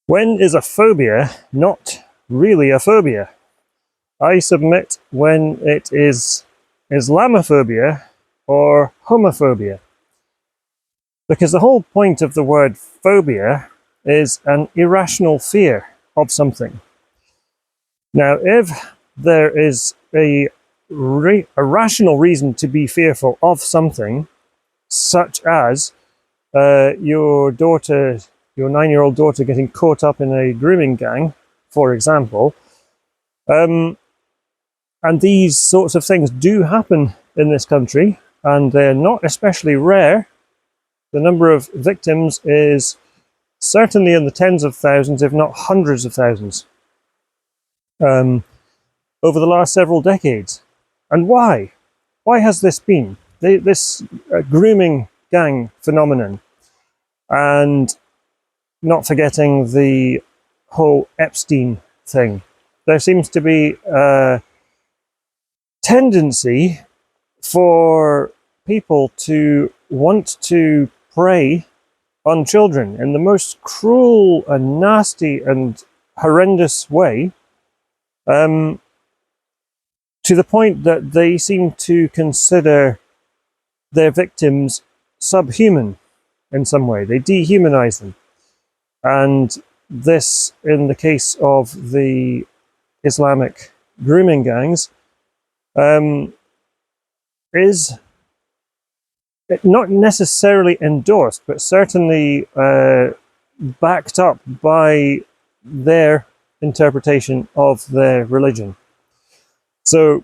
When is a phobia not really a phobia? I submit when it is Islamophobia or homophobia. Because the whole point of the word phobia is an irrational fear of something. Now, if there is a rational reason to be fearful of something, such as your 9-year-old daughter getting caught up in a grooming gang, for example, and these sorts of things do happen in this country, and they're not especially rare. The number of victims is certainly in the tens of thousands, if not hundreds of thousands, over the last several decades. And why? Why has this been? This grooming gang phenomenon, and not forgetting the whole Epstein thing. There seems to be a tendency for people to want to prey on children in the most cruel and nasty and horrendous way, to the point that they seem to consider their victims subhuman in some way. They dehumanize them. And this, in the case of the Islamic grooming gangs, is not necessarily endorsed, but certainly backed up by their interpretation of their religion. So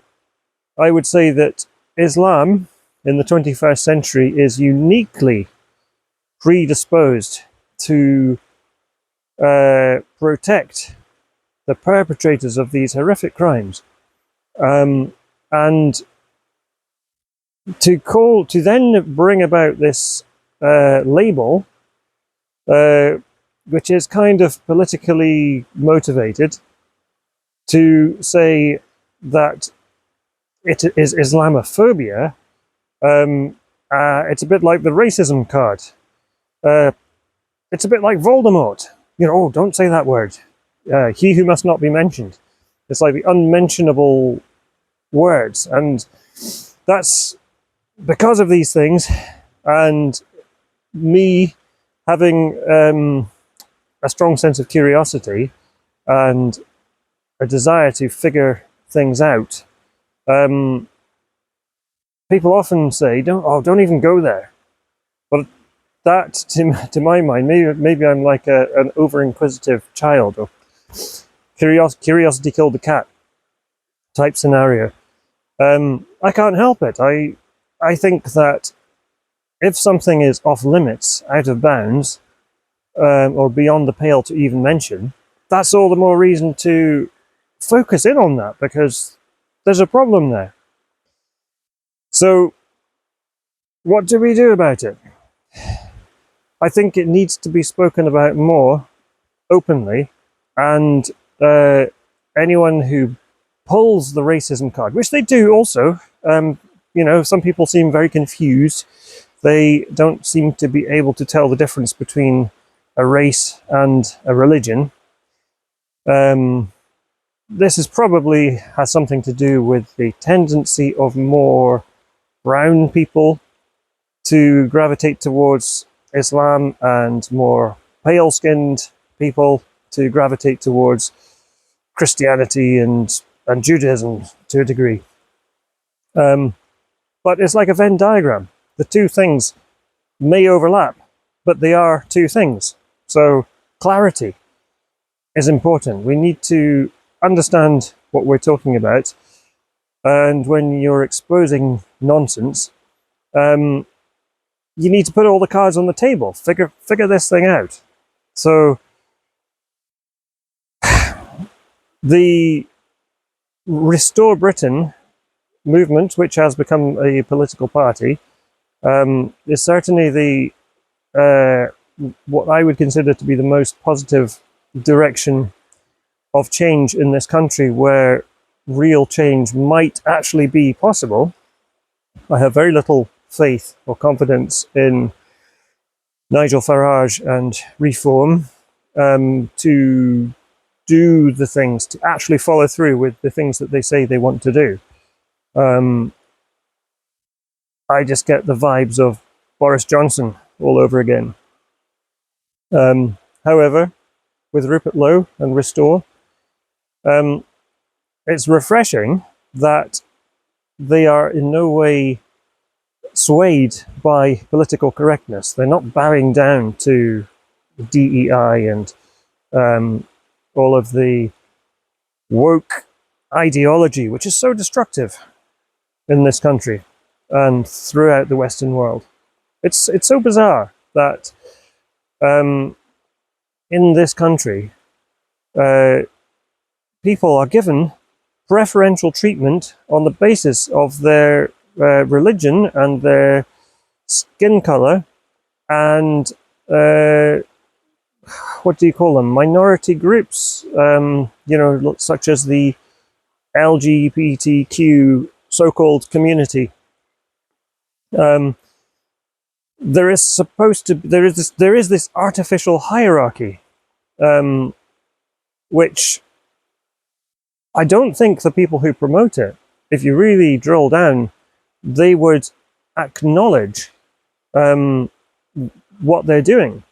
I would say that Islam in the 21st century is uniquely predisposed to protect the perpetrators of these horrific crimes, and to then bring about this label, which is kind of politically motivated, to say that it is Islamophobia. It's a bit like the racism card. It's a bit like Voldemort. Oh, don't say that word. He who must not be mentioned. It's like the unmentionable words. And that's because of these things, and me having a strong sense of curiosity and a desire to figure things out. People often say, don't even go there. But that, to my mind, maybe I'm like an over-inquisitive child, or curiosity killed the cat type scenario. I can't help it. I think that if something is off limits, out of bounds, or beyond the pale to even mention, that's all the more reason to focus in on that, because there's a problem there. So, what do we do about it? I think it needs to be spoken about more openly, and anyone who pulls the racism card, which they do also, some people seem very confused. They don't seem to be able to tell the difference between a race and a religion. This is probably has something to do with the tendency of more brown people to gravitate towards Islam, and more pale-skinned people to gravitate towards Christianity and Judaism to a degree. But it's like a Venn diagram. The two things may overlap, but they are two things. So clarity is important. We need to understand what we're talking about. And when you're exposing nonsense, you need to put all the cards on the table. Figure this thing out. So the Restore Britain movement, which has become a political party, is certainly the what I would consider to be the most positive direction of change in this country, where real change might actually be possible. I have very little faith or confidence in Nigel Farage and reform. to do the things, to actually follow through with the things that they say they want to do. I just get the vibes of Boris Johnson all over again. However, with Rupert Lowe and Restore, it's refreshing that they are in no way swayed by political correctness. They're not bowing down to DEI and all of the woke ideology, which is so destructive in this country and throughout the Western world. It's so bizarre that in this country, people are given preferential treatment on the basis of their religion and their skin color and what do you call them? Minority groups, such as the LGBTQ so-called community. There is this artificial hierarchy, which I don't think the people who promote it, if you really drill down, they would acknowledge what they're doing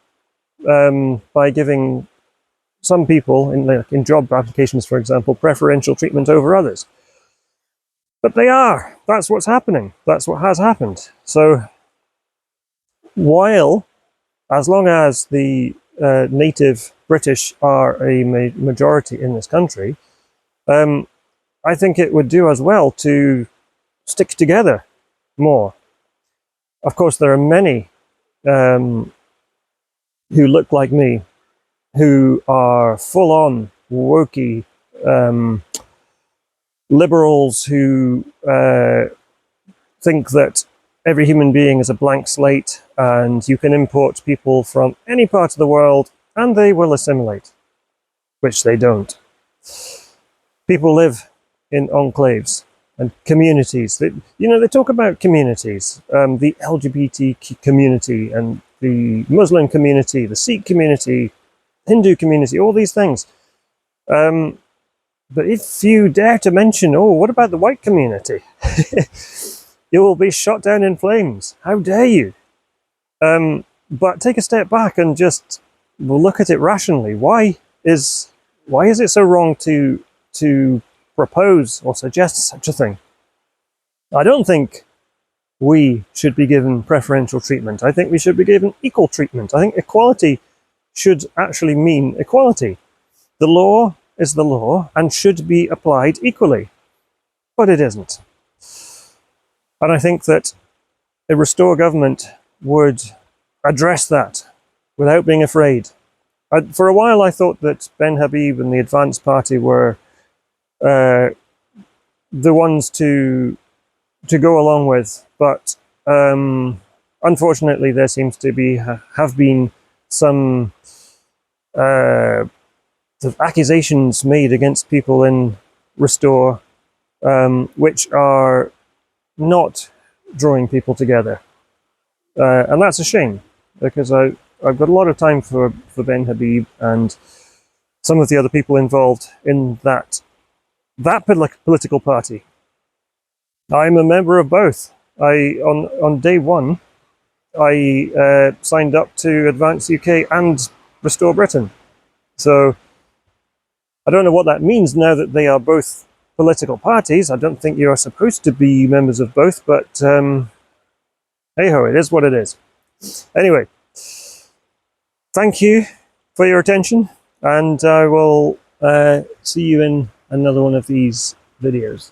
by giving some people in job applications, for example, preferential treatment over others. But they are. That's what's happening. That's what has happened. So as long as the native British are a majority in this country, I think it would do us well to stick together more. Of course, there are many who look like me, who are full-on wokey liberals who think that every human being is a blank slate and you can import people from any part of the world and they will assimilate, which they don't. People live in enclaves and communities. They talk about communities, the LGBT community and the Muslim community, the Sikh community, Hindu community, all these things. But if you dare to mention, what about the white community? You will be shot down in flames. How dare you? But take a step back and just look at it rationally. Why is it so wrong to propose or suggest such a thing? I don't think we should be given preferential treatment. I think we should be given equal treatment. I think equality should actually mean equality. The law is the law and should be applied equally, but it isn't. And I think that a Restore government would address that without being afraid. For a while I thought that Ben Habib and the Advance Party were the ones to go along with, but unfortunately there seems to have been some accusations made against people in Restore which are not drawing people together, and that's a shame, because I've got a lot of time for Ben Habib and some of the other people involved in that political party. I'm a member of both. On day one, I signed up to Advance UK and Restore Britain. So I don't know what that means now that they are both political parties. I don't think you are supposed to be members of both, but hey-ho, it is what it is. Anyway, thank you for your attention, and I will see you in another one of these videos.